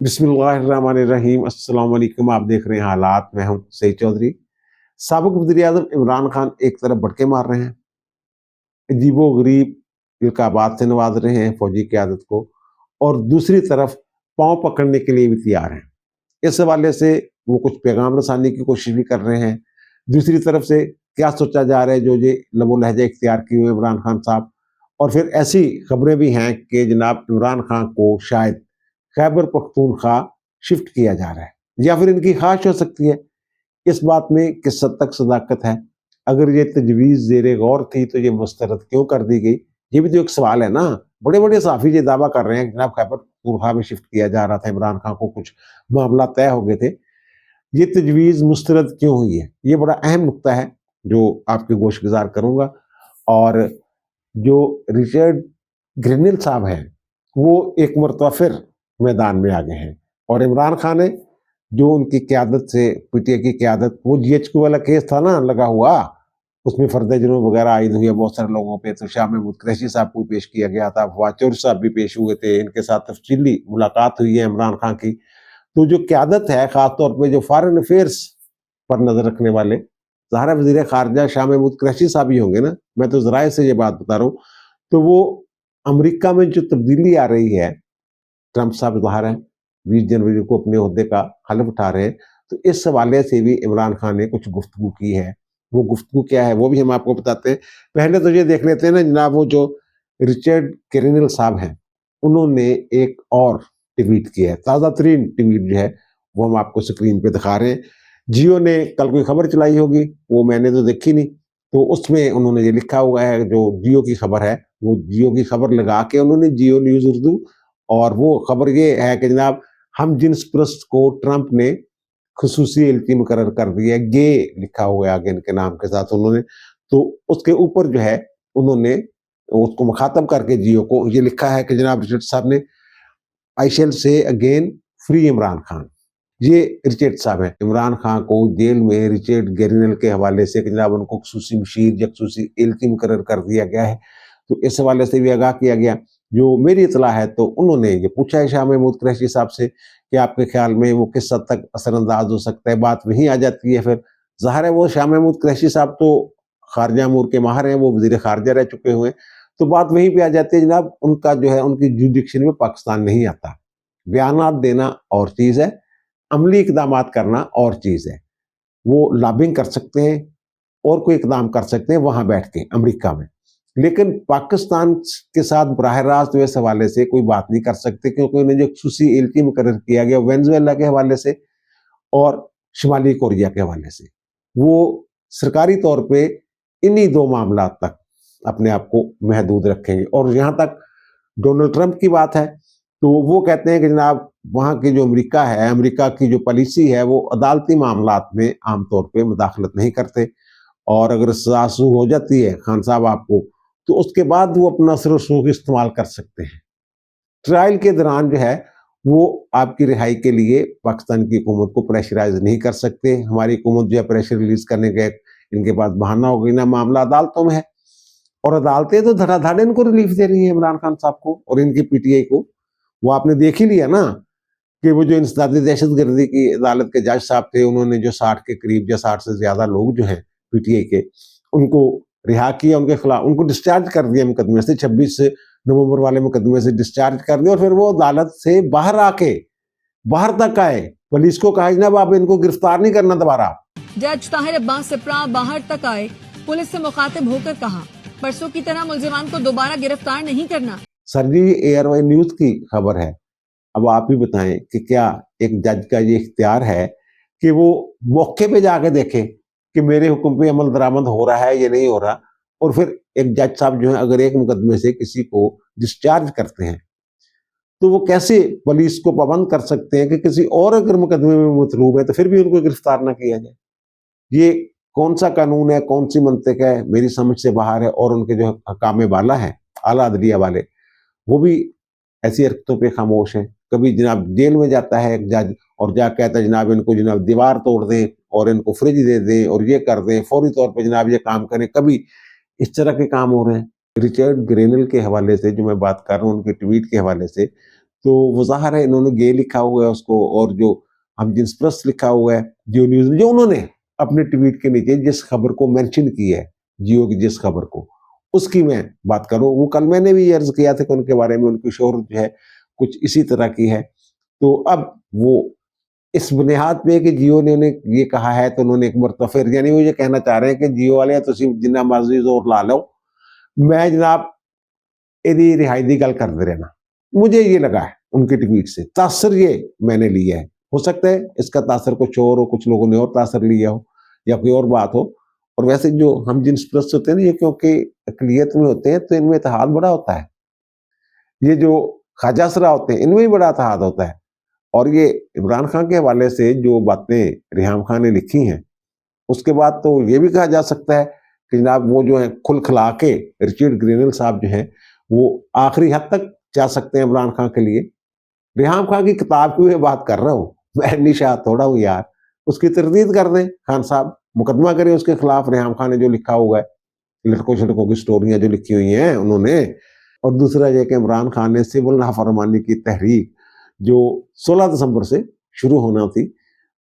बिस्मिल्लाहिर्रहमानिर्रहीम। अस्सलाम वालेकुम। आप देख रहे हैं हालात। मैं हूं सईद चौधरी। साबिक वज़ीर आज़म इमरान खान एक तरफ भड़के मार रहे हैं, अजीबो-गरीब इल्काबात से नवाज रहे हैं फौजी क़यादत को, और दूसरी तरफ पाँव पकड़ने के लिए भी तैयार हैं। इस हवाले से वो कुछ पैगाम रसानी की कोशिश भी कर रहे हैं। दूसरी तरफ से क्या सोचा जा रहा है, जो ये लबो लहजा इख्तियार किए हुए इमरान खान साहब। और फिर ऐसी खबरें भी हैं कि जनाब इमरान खान को शायद खैबर पख्तूनख्वा शिफ्ट किया जा रहा है, या फिर इनकी ख्वाहिश हो सकती है। इस बात में किस हद तक सदाकत है? अगर ये तजवीज़ ज़ेरे गौर थी तो ये मुस्तरद क्यों कर दी गई? ये भी तो एक सवाल है ना। बड़े-बड़े सहाफ़ी ये दावा कर रहे हैं कि जनाब खैबर पख्तूनख्वा में शिफ्ट किया जा रहा था इमरान खान को, कुछ मामला तय हो गए थे। ये तजवीज़ मुस्तरद क्यों हुई है? ये बड़ा अहम नुक्ता है जो आपके गोशगुज़ार करूँगा। और जो रिचर्ड ग्रेनिल साहब हैं, वो एक मरतबा फिर मैदान में आ गए हैं, और इमरान खान ने जो उनकी क़यादत से पीटीआई की क़यादत, वो जीएचक्यू वाला केस था ना लगा हुआ, उसमें फर्द जुर्म वगैरह आयद हुई है बहुत सारे लोगों पे। तो शाह महमूद कुरैशी साहब को पेश किया गया था, फवाद चौधरी साहब भी पेश हुए थे, इनके साथ तफसीली मुलाकात हुई है इमरान खान की। तो जो क़यादत है, ख़ास तौर पे जो फॉरेन अफेयर्स पर नज़र रखने वाले, ज़ाहिर है वज़ीर ख़ारिजा शाह महमूद कुरैशी साहब ही होंगे ना, मैं तो ज़राए से ये बात बता रहा हूँ। तो वो अमेरिका में जो तब्दीली आ रही है, ट्रंप साहब ज़ाहिर है 20 जनवरी को अपने ओहदे का हलफ उठा रहे हैं, तो इस हवाले से भी इमरान खान ने कुछ गुफ्तगू की है। वो गुफ्तगू क्या है, वो भी हम आपको बताते हैं। पहले तो ये देख लेते हैं ना जनाब, वो जो रिचर्ड ग्रेनिल साहब हैं, उन्होंने एक और ट्वीट किया है, ताज़ा तरीन ट्वीट जो है, वो हम आपको स्क्रीन पे दिखा रहे हैं। जियो ने कल कोई खबर चलाई होगी, वो मैंने तो देखी नहीं, तो उसमें उन्होंने ये लिखा हुआ है, जो जियो की खबर है, वो जियो की खबर लगा के उन्होंने जियो न्यूज़ उर्दू, और वो खबर ये है कि जनाब हम जिन्स परस्त को ट्रंप ने खुसूसी एलची मुकर्रर कर दिया है, गे लिखा हुआ है आगे इनके नाम के साथ उन्होंने। तो उसके ऊपर जो है उन्होंने उसको मुखातब करके जियो को ये लिखा है कि जनाब रिचर्ड साहब ने, आई शैल से अगेन फ्री इमरान खान। ये रिचर्ड साहब हैं। इमरान खान को जेल में रिचर्ड ग्रेनिल के हवाले से कि जनाब उनको खुसूसी मुशीर या खुसूसी एलची मुकर्रर कर दिया गया है, तो इस हवाले से भी आगाह किया गया। जो मेरी इत्तला है, तो उन्होंने ये पूछा है शाह महमूद कुरैशी साहब से कि आपके ख्याल में वो किस हद तक असरअंदाज हो सकता है। बात वहीं आ जाती है फिर। ज़ाहिर है वो शाह महमूद कुरैशी साहब तो खारजा अमूर के माहिर हैं, वो वज़ीर खारजा रह चुके हुए हैं। तो बात वहीं पे आ जाती है जनाब, उनका जो है उनकी जुरिडिक्शन में पाकिस्तान नहीं आता। बयानात देना और चीज़ है, अमली इक़दामात करना और चीज़ है। वो लॉबिंग कर सकते हैं और कोई इक़दाम कर सकते हैं वहाँ बैठ के अमेरिका में। लेकिन पाकिस्तान के साथ बराह रास्त इस हवाले से कोई बात नहीं कर सकते, क्योंकि उन्हें जो खुसूसी एलची मुकर्रर किया गया वेनेज़ुएला के हवाले से और शुमाली कोरिया के हवाले से, वो सरकारी तौर पे इन्हीं 2 मामलात तक अपने आप को महदूद रखेंगे। और जहाँ तक डोनाल्ड ट्रंप की बात है, तो वो कहते हैं कि जनाब वहाँ की जो अमेरिका है, अमेरिका की जो पॉलिसी है, वो अदालती मामलात में आम तौर पे मुदाखलत नहीं करते, और अगर सज़ा सूग हो जाती है खान साहब आपको, तो उसके बाद वो अपना असर रसूख इस्तेमाल कर सकते हैं। ट्रायल के दौरान जो है वो आपकी रिहाई के लिए पाकिस्तान की हुकूमत को प्रेशराइज नहीं कर सकते। हमारी हुकूमत जो है प्रेशर रिलीज करने का इनके पास बहाना हो गई ना, मामला अदालतों में है, और अदालतें तो धड़ाधड़ इनको रिलीफ दे रही है इमरान खान साहब को और इनकी पीटीआई को। वो आपने देख ही लिया ना कि वो जो इंसदादी दहशतगर्दी की अदालत के जज साहब थे, उन्होंने जो 60 के करीब या 60 से ज्यादा लोग जो हैं पीटीआई के, उनको रिहा किया, उनके खिलाफ उनको डिस्चार्ज कर दिया मुकदमे से, 26 नवंबर वाले मुकदमे से डिस्चार्ज कर दिया, और फिर वो अदालत से बाहर आके बाहर तक आए, पुलिस को कहा जनाब आप इनको गिरफ्तार नहीं करना दोबारा। जज ताहिर अब्बास सिप्रा बाहर तक आए, पुलिस से मुखातिब होकर कहा परसों की तरह मुलजिमान को दोबारा गिरफ्तार नहीं करना। सर जी, एयरवाई न्यूज की खबर है। अब आप ही बताएं कि क्या एक जज का ये इख्तियार है कि वो मौके पे जाके देखे कि मेरे हुक्म पे अमल दरामद हो रहा है या नहीं हो रहा। और फिर एक जज साहब जो है अगर एक मुकदमे से किसी को डिस्चार्ज करते हैं, तो वो कैसे पुलिस को पाबंद कर सकते हैं कि किसी और अगर मुकदमे में मतलूब है तो फिर भी उनको गिरफ्तार ना किया जाए? ये कौन सा कानून है, कौन सी मंतिक है, मेरी समझ से बाहर है। और उनके जो हकामे वाला है, आला अदलिया वाले, वो भी ऐसी हरकतों पे खामोश हैं। कभी जनाब जेल में जाता है एक जज और जा कहता है जनाब इनको जनाब दीवार तोड़ दें और इनको फ्रिज दे दें और ये कर दें, फौरी तौर पे जनाब ये काम करें। कभी इस तरह के काम हो रहे हैं। रिचर्ड ग्रेनिल के हवाले से जो मैं बात कर रहा हूँ, उनके ट्वीट के हवाले से, تو وہ ظاہر ہے انہوں نے گے لکھا ہوا ہے اس کو, اور جو ہم جنس پرست لکھا ہوا ہے جیو نیوز میں, جو انہوں نے اپنے ٹویٹ کے نیچے جس خبر کو مینشن کی ہے, جیو کی جس خبر کو, اس کی میں بات کروں. وہ کل میں نے بھی عرض کیا تھا کہ ان کے بارے میں ان کی شہرت جو ہے کچھ اسی طرح کی ہے. تو اب وہ اس بنیاد پہ کہ جیو نے انہیں یہ کہا ہے تو انہوں نے ایک مرتبہ پھر, یعنی وہ یہ کہنا چاہ رہے ہیں کہ جیو والے تو جنہ مرضی زور لا لو, میں جناب یہ رہائی دی گل کر دے رہنا. مجھے یہ لگا ہے ان کے ٹویٹ سے, تاثر یہ میں نے لیا ہے. ہو سکتا ہے اس کا تاثر کچھ اور ہو, کچھ لوگوں نے اور تاثر لیا ہو یا کوئی اور بات ہو. اور ویسے جو ہم جنس پرست ہوتے ہیں نا, یہ کیونکہ اقلیت میں ہوتے ہیں تو ان میں اتحاد بڑا ہوتا ہے. یہ جو خواجہ سرا ہوتے ہیں ان میں بھی بڑا اتحاد ہوتا ہے. اور یہ عمران خان کے حوالے سے جو باتیں ریحام خان نے لکھی ہیں, اس کے بعد تو یہ بھی کہا جا سکتا ہے کہ جناب وہ جو ہیں کھل کھلا کے رچرڈ گرینل صاحب جو ہیں وہ آخری حد تک جا سکتے ہیں عمران خان کے لیے. ریحام خان کی کتاب کی میں بات کر رہا ہوں, میں نشا تھوڑا ہوں یار. اس کی تردید کر دیں خان صاحب, مقدمہ کریں اس کے خلاف. ریحام خان نے جو لکھا ہوا ہے, لڑکوں شڑکوں کی سٹوریاں جو لکھی ہوئی ہیں انہوں نے. اور دوسرا یہ کہ عمران خان نے سول نافرمانی کی تحریک جو 16 دسمبر سے شروع ہونا تھی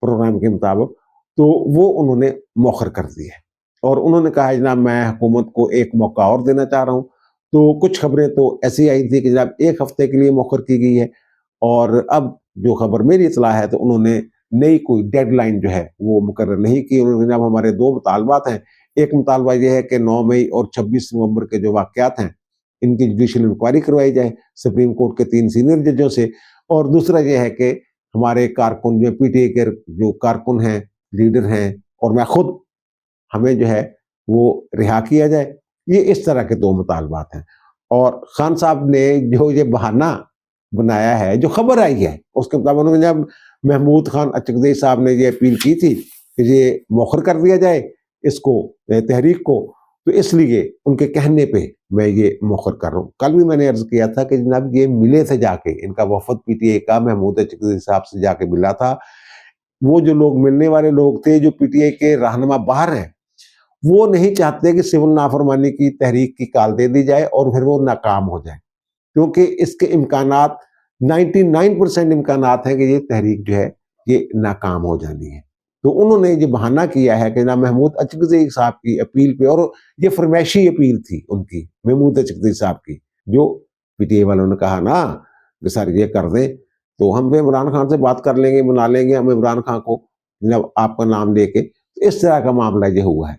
پروگرام کے مطابق, تو وہ انہوں نے مؤخر کر دی ہے. اور انہوں نے کہا جناب میں حکومت کو ایک موقع اور دینا چاہ رہا ہوں. تو کچھ خبریں تو ایسی آئی تھی کہ جناب ایک ہفتے کے لیے مؤخر کی گئی ہے, اور اب جو خبر میری اطلاع ہے تو انہوں نے نئی کوئی ڈیڈ لائن جو ہے وہ مقرر نہیں کی. انہوں نے جناب ہمارے 2 مطالبات ہیں. ایک مطالبہ یہ ہے کہ 9 مئی اور 26 نومبر کے جو واقعات ہیں ان کی جوڈیشل انکوائری کروائی جائے سپریم کورٹ کے 3 سینئر ججوں سے. اور دوسرا یہ ہے کہ ہمارے کارکن جو پی ٹی اے کے جو کارکن ہیں, لیڈر ہیں, اور میں خود, ہمیں جو ہے وہ رہا کیا جائے. یہ اس طرح کے 2 مطالبات ہیں. اور خان صاحب نے جو یہ بہانہ بنایا ہے, جو خبر آئی ہے اس کے مطابق جب محمود خان اچکزئی صاحب نے یہ اپیل کی تھی کہ یہ مؤخر کر دیا جائے اس کو, تحریک کو, تو اس لیے ان کے کہنے پہ میں یہ مؤخر کر رہا ہوں. کل بھی میں نے عرض کیا تھا کہ جناب یہ ملے تھے جا کے, ان کا وفد پی ٹی اے کا محمود اچکزئی صاحب سے جا کے ملا تھا. وہ جو لوگ ملنے والے لوگ تھے, جو پی ٹی اے کے رہنما باہر ہیں, وہ نہیں چاہتے کہ سول نافرمانی کی تحریک کی کال دے دی جائے اور پھر وہ ناکام ہو جائے, کیونکہ اس کے امکانات 99% امکانات ہیں کہ یہ تحریک جو ہے یہ ناکام ہو جانی ہے. تو انہوں نے یہ بہانہ کیا ہے کہ جناب محمود اچکزئی صاحب کی اپیل پہ, اور یہ فرمائشی اپیل تھی ان کی محمود اچکزئی صاحب کی, جو پی ٹی اے والوں نے کہا نا کہ سر یہ کر دیں تو ہم عمران خان سے بات کر لیں گے, بنا لیں گے ہم عمران خان کو جناب آپ کا نام لے کے. اس طرح کا معاملہ یہ ہوا ہے.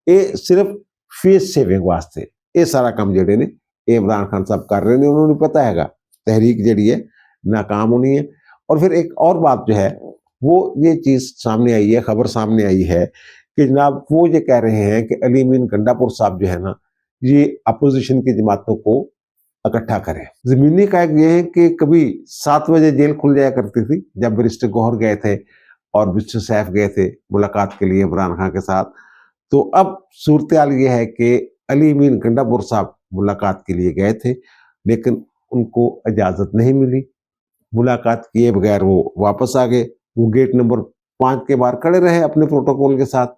یہ صرف فیس سیونگ واسطے یہ سارا کام جڑے نے یہ عمران خان صاحب کر رہے ہیں. انہوں نے پتہ ہے گا تحریک جڑی ہے ناکام ہونی ہے. اور پھر ایک اور بات جو ہے وہ یہ چیز سامنے آئی ہے, خبر سامنے آئی ہے کہ جناب وہ یہ کہہ رہے ہیں کہ علی امین گنڈا پور صاحب جو ہے نا, یہ اپوزیشن کی جماعتوں کو اکٹھا کریں. زمینی قائد یہ ہے کہ کبھی 7 بجے جیل کھل جایا کرتی تھی جب بیرسٹر گوہر گئے تھے اور بیرسٹر سیف گئے تھے ملاقات کے لیے عمران خان کے ساتھ. تو اب صورتحال یہ ہے کہ علی امین گنڈا پور صاحب ملاقات کے لیے گئے تھے, لیکن ان کو اجازت نہیں ملی. ملاقات کیے بغیر وہ واپس آ گئے. وہ گیٹ نمبر 5 کے باہر کھڑے رہے اپنے پروٹوکول کے ساتھ.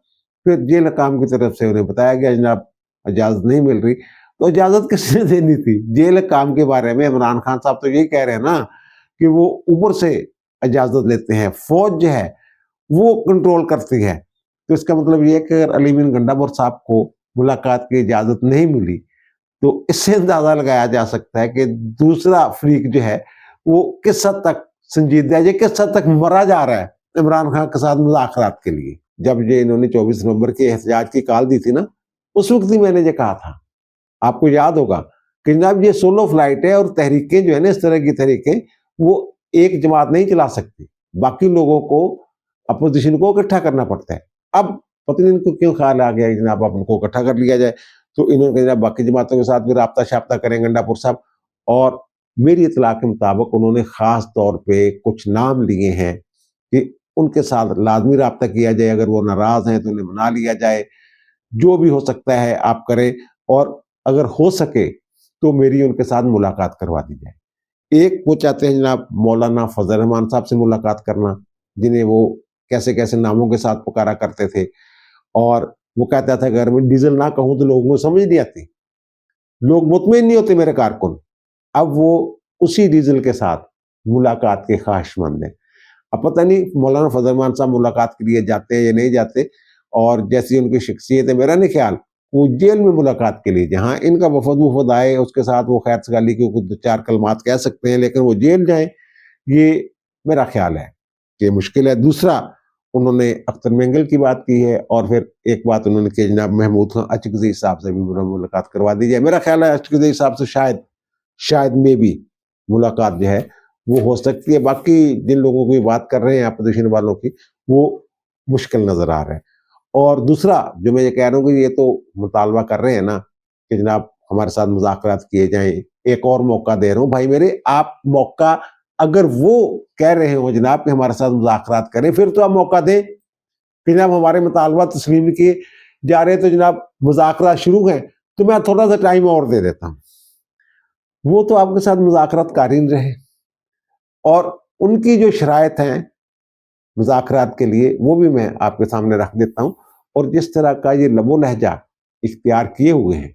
پھر جیل حکام کی طرف سے انہیں بتایا گیا جناب اجازت نہیں مل رہی. تو اجازت کس نے دینی تھی؟ جیل حکام کے بارے میں عمران خان صاحب تو یہی کہہ رہے ہیں نا کہ وہ اوپر سے اجازت لیتے ہیں, فوج جو ہے وہ کنٹرول کرتی ہے. تو اس کا مطلب یہ ہے کہ اگر علی امین گنڈا پور صاحب کو ملاقات کی اجازت نہیں ملی تو اس سے اندازہ لگایا جا سکتا ہے کہ دوسرا فریق جو ہے وہ کس حد تک سنجیدہ ہے, کس حد تک مرا جا رہا ہے عمران خان کے ساتھ مذاکرات کے لیے. جب یہ انہوں نے 24 نومبر کے احتجاج کی کال دی تھی نا, اس وقت ہی میں نے یہ کہا تھا, آپ کو یاد ہوگا کہ جناب یہ سولو فلائٹ ہے, اور تحریکیں جو ہے نا اس طرح کی تحریکیں وہ ایک جماعت نہیں چلا سکتی, باقی لوگوں کو اپوزیشن کو اکٹھا کرنا پڑتا ہے. اب پتہ نہیں ان کو کیوں خیال آ گیا جناب آپ ان کو اکٹھا کر لیا جائے, تو انہوں نے جناب باقی جماعتوں کے ساتھ بھی رابطہ شابطہ کریں گنڈا پور صاحب. اور میری اطلاع کے مطابق انہوں نے خاص طور پہ کچھ نام لیے ہیں کہ ان کے ساتھ لازمی رابطہ کیا جائے, اگر وہ ناراض ہیں تو انہیں منا لیا جائے, جو بھی ہو سکتا ہے آپ کریں, اور اگر ہو سکے تو میری ان کے ساتھ ملاقات کروا دی جائے. ایک وہ چاہتے ہیں جناب مولانا فضل الرحمان صاحب سے ملاقات کرنا, جنہیں وہ کیسے کیسے ناموں کے ساتھ پکارا کرتے تھے, اور وہ کہتا تھا اگر میں ڈیزل نہ کہوں تو لوگوں کو سمجھ نہیں آتی, لوگ مطمئن نہیں ہوتے میرے کارکن. اب وہ اسی ڈیزل کے ساتھ मुलाकात के ख्वाहिशमंद हैं। अब पता नहीं मौलाना फजल रहमान साहब मुलाकात के लिए जाते हैं या नहीं जाते, और जैसी उनकी शख्सियत है, मेरा नहीं ख्याल वो जेल में मुलाकात के लिए, जहाँ इनका वफद आए उसके साथ वो खैर सगाली के कुछ 2-4 कलमात कह सकते हैं, लेकिन वो जेल जाए, ये मेरा ख्याल है कि मुश्किल है। दूसरा, उन्होंने अख्तर मेंगल की बात की है, और फिर एक बात उन्होंने की जनाब महमूद खान अचकज़ई साहब से भी मुलाकात करवा दी जाए। मेरा ख्याल है अचकज़ई साहब से शायद में भी मुलाकात जो है वो हो सकती है। बाकी जिन लोगों की बात कर रहे हैं अपोजिशन वालों की, वो मुश्किल नजर आ रहा है। और दूसरा जो मैं ये कह रहा हूँ कि ये तो मुतालबा कर रहे हैं ना कि जनाब हमारे साथ मुज़ाकरात किए जाएं, एक और मौका दे रहा हूँ भाई मेरे, आप मौका अगर वो कह रहे हो जनाब कि हमारे साथ मुज़ाकरात करें, फिर तो आप मौका दें कि जनाब हमारे मुतालबा तस्लीम किए जा रहे, तो जनाब मुज़ाकरात शुरू हैं, तो मैं थोड़ा सा टाइम और दे देता हूँ। वो तो आपके साथ मुज़ाकरात कारीन रहे, और उनकी जो शराइत हैं मुज़ाकरात के लिए वो भी मैं आपके सामने रख देता हूँ। और जिस तरह का ये लबो लहजा इख्तियार किए हुए हैं,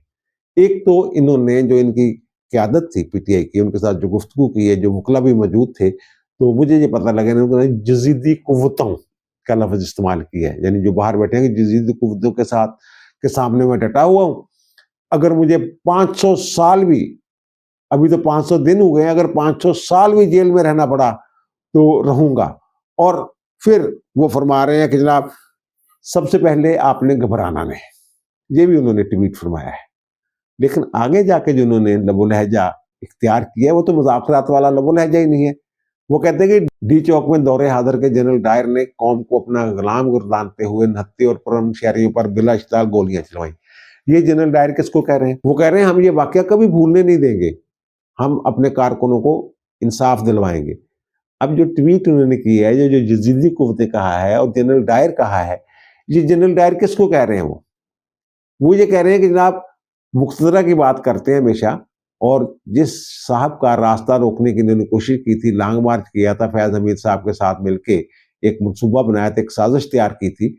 एक तो इन्होंने जो इनकी क़यादत थी पीटीआई की, उनके साथ जो गुफ्तगू की है, जो वकला भी मौजूद थे, तो मुझे ये पता लगा इन्होंने जज़ीदी कुव्वतों का लफ्ज़ इस्तेमाल किया है, यानी जो बाहर बैठे हैं कि जज़ीदी कुव्वतों के सामने मैं डटा हुआ हूँ। अगर मुझे 500 साल भी, अभी तो 500 दिन हो गए, अगर 500 साल भी जेल में रहना पड़ा तो रहूंगा। और फिर वो फरमा रहे हैं कि जनाब सबसे पहले आपने घबराना नहीं, ये भी उन्होंने ट्वीट फरमाया है। लेकिन आगे जाके जो उन्होंने लबो लहजा इख्तियार किया है वो तो मुज़ाकरात वाला लबो लहजा ही नहीं है। वो कहते हैं कि डी चौक में दौरे हादर के जनरल डायर ने कौम को अपना गुलाम गर्दानते हुए नहत्ते और पुरअमन शहरियों पर बिला इश्तिहार गोलियां चलवाई। ये जनरल डायर किसको कह रहे हैं? वो कह रहे हैं हम ये वाकया कभी भूलने नहीं देंगे, हम अपने कारकुनों को इंसाफ दिलवाएंगे। अब जो ट्वीट उन्होंने किया है, जो जज़ीदी कुव्वतें कहा है और जनरल डायर कहा है, ये जनरल डायर किसको कह रहे हैं? वो ये कह रहे हैं कि जनाब मुक़्तदरा की बात करते हैं हमेशा, और जिस साहब का रास्ता रोकने की इन्होंने कोशिश की थी, लॉन्ग मार्च किया था फैज़ हमीद साहब के साथ मिलके, एक मनसूबा बनाया था, एक साजिश तैयार की थी,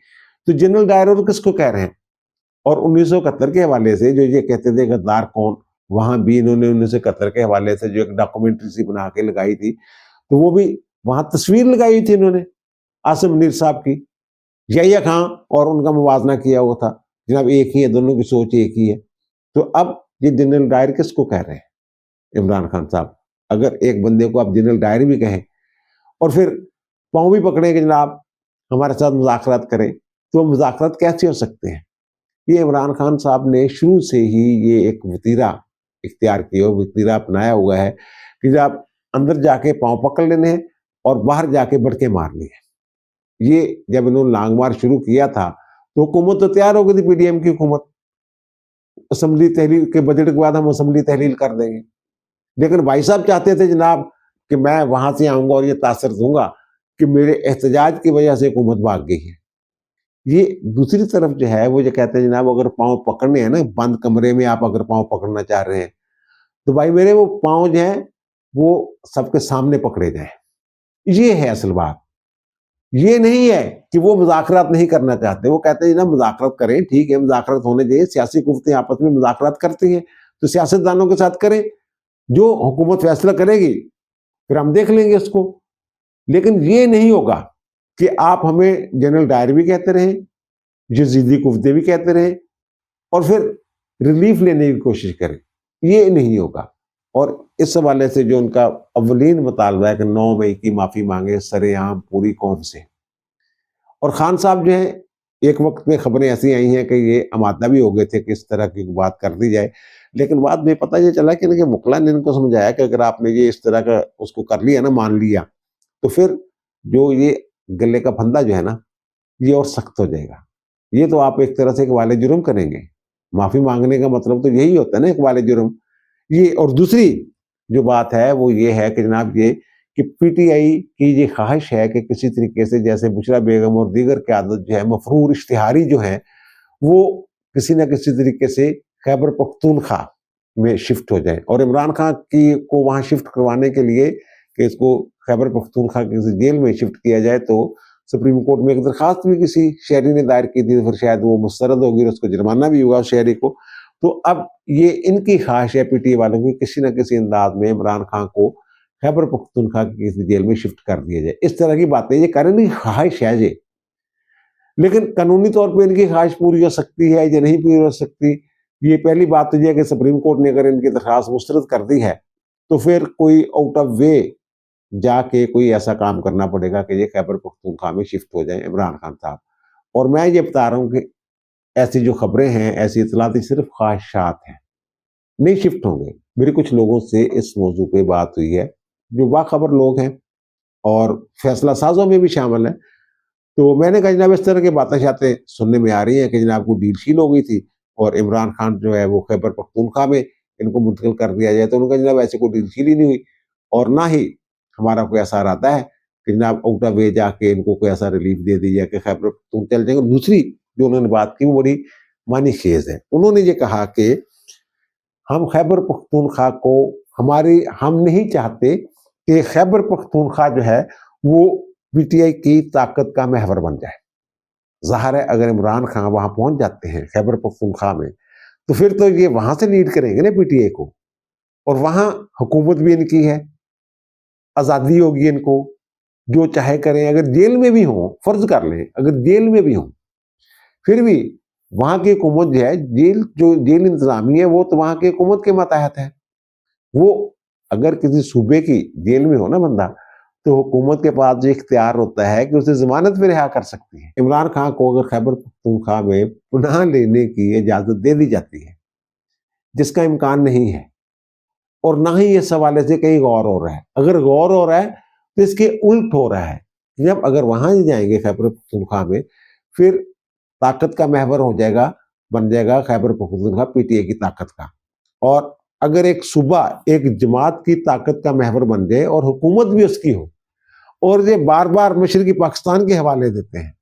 तो जनरल डायर और किसको कह रहे हैं? और 1971 के हवाले से जो ये कहते थे गद्दार कौन, वहां भी इन्होंने 1971 के हवाले से जो एक डॉक्यूमेंट्री सी बना के लगाई थी, तो वो भी वहां तस्वीर लगाई थी इन्होंने आसिम मुनीर साहब की, यहिया खां और उनका मुवाजना किया हुआ था। जनाब एक ही है, दोनों की सोच एक ही है। तो अब ये जनरल डायर किसको कह रहे हैं? इमरान खान साहब। अगर एक बंदे को आप जनरल डायर भी कहें और फिर पाँव भी पकड़े कि जनाब हमारे साथ मुज़ाकरात करें, तो मुज़ाकरात कैसे हो सकते हैं? ये इमरान खान साहब ने शुरू से ही ये एक वतीरा इख्तियार किया, वतीरा अपनाया हुआ है कि जब अंदर जाके पाँव पकड़ लेने हैं और बाहर जाके बड़के मारनी है। ये जब इन्होंने लॉन्ग मार्च शुरू किया था तो हुकूमत तो तैयार हो गई थी, पीडीएम की हुकूमत, असम्बली तहलील के बजट के बाद हम असम्बली तहलील कर देंगे। लेकिन भाई साहब चाहते थे जनाब कि मैं वहां से आऊंगा और ये तासर दूंगा कि मेरे एहतजाज की वजह से हुकूमत भाग गई है। ये दूसरी तरफ जो है वो ये कहते हैं जनाब अगर पाँव पकड़ने हैं ना, बंद कमरे में आप अगर पाँव पकड़ना चाह रहे हैं, तो भाई मेरे वो पाँव जो है वो सबके सामने पकड़े जाए। ये है असल बात। ये नहीं है कि वो मुज़ाकरात नहीं करना चाहते। वो कहते हैं ना मुज़ाकरात करें, ठीक है, मुज़ाकरात होने चाहिए, सियासी कुव्वतें आपस में मुज़ाकरात करती हैं, तो सियासतदानों के साथ करें, जो हुकूमत फैसला करेगी फिर हम देख लेंगे उसको। लेकिन ये नहीं होगा कि आप हमें जनरल डायर भी कहते रहें, जज़ीदी कुव्वतें भी कहते रहें और फिर रिलीफ लेने की कोशिश करें, ये नहीं होगा। और इस हवाले से जो उनका अव्वलीन मुतालबा है कि 9 मई की माफ़ी मांगे सरेआम पूरी कौम से। और खान साहब जो है, एक वक्त में खबरें ऐसी आई हैं कि ये आमादा भी हो गए थे कि इस तरह की बात कर दी जाए, लेकिन बाद में पता ये चला कि इनके मुखला ने इनको समझाया कि अगर आपने ये इस तरह का उसको कर लिया ना, मान लिया, तो फिर जो ये गले का फंदा जो है ना, ये और सख्त हो जाएगा। ये तो आप एक तरह से इक़बाल जुर्म करेंगे। माफ़ी मांगने का मतलब तो यही होता है ना, इक़बाल जुर्म। ये और दूसरी जो बात है वो ये है कि जनाब ये कि पीटीआई की ये ख्वाहिश है कि किसी तरीके से जैसे बुशरा बेगम और दीगर क़यादत जो है मफरूर इश्तिहारी जो हैं, वो किसी न किसी तरीके से खैबर पख्तूनख्वा में शिफ्ट हो जाए और इमरान खान की को वहाँ शिफ्ट करवाने के लिए कि इसको खैबर पख्तूनख्वा की किसी जेल में शिफ्ट किया जाए, तो सुप्रीम कोर्ट में एक दरखास्त भी किसी शहरी ने दायर की थी, फिर शायद वो मुस्तरद होगी और उसको जुर्माना भी हुआ उस शहरी को। तो अब ये इनकी ख्वाहिश है पीटीआई वालों की किसी न किसी अंदाज में इमरान खान को खैबर पख्तूनख्वा की किसी जेल में शिफ्ट कर दिया जाए। इस तरह की बातें ये करने की ख्वाहिश है ये, लेकिन कानूनी तौर पे इनकी ख्वाहिश पूरी हो सकती है या नहीं पूरी हो सकती, ये पहली बात तो ये है कि सुप्रीम कोर्ट ने अगर इनकी दरख्वास्त मुस्तरद कर दी है तो फिर कोई आउट ऑफ वे जाके कोई ऐसा काम करना पड़ेगा कि ये खैबर पख्तूनख्वा में शिफ्ट हो जाए इमरान खान साहब। और मैं ये बता रहा हूँ कि ऐसी जो खबरें हैं, ऐसी इतलात सिर्फ ख्वाहिशात हैं, नहीं शिफ्ट होंगे। मेरी कुछ लोगों से इस मौजू पे बात हुई है जो बाखबर लोग हैं और फैसला साजों में भी शामिल है। तो मैंने कहा जनाब इस तरह की बातें शातें सुनने में आ रही हैं कि जनाब को डील शील हो गई थी और इमरान खान जो है वो खैबर पख्तूनख्वा में इनको मुंतकिल कर दिया जाए। तो उन्होंने कहा जनाब ऐसी कोई डील शील ही नहीं हुई और ना ही हमारा कोई ऐसा इरादा है कि जनाब आउट ऑफ वे जाके इनको कोई ऐसा रिलीफ दे दी जाए कि खैबर पख्तूनख्वा चल जाएंगे। दूसरी जो उन्होंने बात की वो बड़ी मानी खेज है। उन्होंने ये कहा कि हम खैबर पख्तूनख्वा को हम नहीं चाहते कि खैबर पख्तूनख्वा जो है वो पीटीआई की ताकत का महवर बन जाए। ज़ाहिर है अगर इमरान खान वहां पहुंच जाते हैं खैबर पख्तूनख्वा में तो फिर तो ये वहां से लीड करेंगे ना पीटीआई को, और वहां हुकूमत भी इनकी है, आज़ादी होगी इनको, जो चाहे करें। अगर जेल में भी हों, फर्ज कर लें अगर जेल में भी हों, फिर भी वहां की हुकूमत जो है, जेल इंतजामी है वो तो वहां की हुकूमत के मातहत है। वो अगर किसी सूबे की जेल में हो ना बंदा, तो हुकूमत के पास जो इख्तियार होता है कि उसे जमानत पे रिहा कर सकती है। इमरान खान को अगर खैबर पख्तूनख्वा में पुनः लेने की इजाजत दे दी जाती है, जिसका इम्कान नहीं है और ना ही इस हवाले से कहीं गौर हो रहा है, अगर गौर हो रहा है तो इसके उल्ट हो रहा है। जब अगर वहां जाएंगे खैबर पख्तूनख्वा में, फिर ताकत का महवर हो जाएगा, बन जाएगा खैबर पख्तूनख्वा पीटीआई की ताकत का। और अगर एक सूबा एक जमात की ताकत का महवर बन जाए और हुकूमत भी उसकी हो, और ये बार बार मशरकी पाकिस्तान के हवाले देते हैं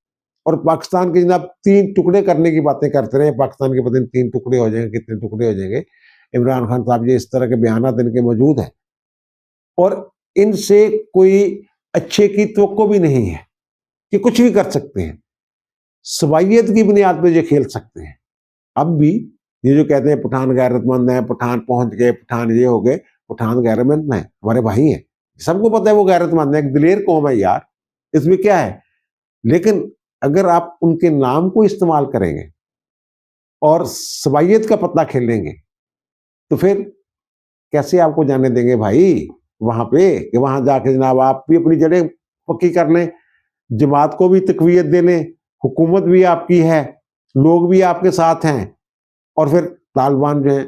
और पाकिस्तान के जनाब 3 टुकड़े करने की बातें करते रहे, पाकिस्तान के पता नहीं 3 टुकड़े हो जाएंगे, कितने टुकड़े हो जाएंगे। इमरान खान साहब ये इस तरह के बयानात इनके मौजूद हैं और इनसे कोई अच्छे की तवक्को भी नहीं है कि कुछ भी कर सकते हैं, सवाइयत की बुनियाद पर ये खेल सकते हैं। अब भी ये जो कहते हैं पठान गैरतमंद है, पठान पहुंच गए, पठान ये हो गए, पठान गैरतमंद है, हमारे भाई हैं, सबको पता है वो गैरतमंद है, एक दिलेर कौम है यार, इसमें क्या है। लेकिन अगर आप उनके नाम को इस्तेमाल करेंगे और सवाइयत का पत्ता खेलेंगे तो फिर कैसे आपको जाने देंगे भाई वहां पे कि वहां जाके जनाब आप भी अपनी जड़ें पक्की कर लें, जमात को भी तकवीयत दे लें, हुकूमत भी आपकी है, लोग भी आपके साथ हैं, और फिर तालिबान जो है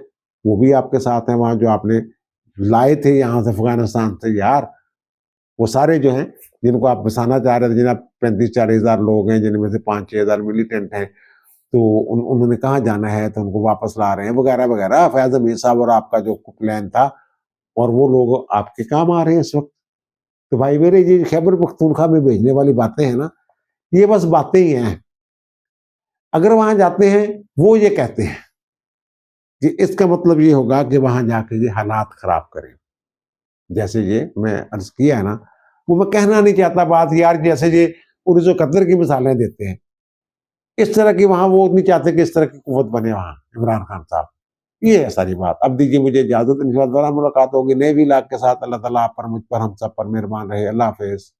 वो भी आपके साथ हैं। वहां जो आपने लाए थे यहाँ से अफगानिस्तान से यार, वो सारे जो हैं जिनको आप बसाना चाह रहे थे, जिन्हें 35-40 हज़ार लोग हैं, जिनमें से 5-6 हज़ार मिलिटेंट हैं, तो उन्होंने कहाँ जाना है, तो उनको वापस ला रहे हैं वगैरह वगैरह। फैज अमीर साहब और आपका जो प्लान था, और वो लोग आपके काम आ रहे हैं इस वक्त। तो भाई मेरे ये खैबर पख्तूनख्वा में भेजने वाली बातें हैं ना, ये बस बातें ही हैं। अगर वहां जाते हैं वो ये कहते हैं कि इसका मतलब ये होगा कि वहां जाके ये हालात खराब करें। जैसे ये मैं अर्ज किया है ना, वो मैं कहना नहीं चाहता बात यार, जैसे ये उर्ज़ कतर की मिसालें देते हैं, इस तरह की वहां वो नहीं चाहते कि इस तरह की कुव्वत बने वहां इमरान खान साहब। ये है सारी बात। अब दीजिए मुझे इजाजत, इंशाअल्लाह दोबारा मुलाकात होगी नए व्लॉग के साथ। अल्लाह ताला आप पर, मुझ पर, हम सब पर मेहरबान रहे। अल्लाह हाफिज।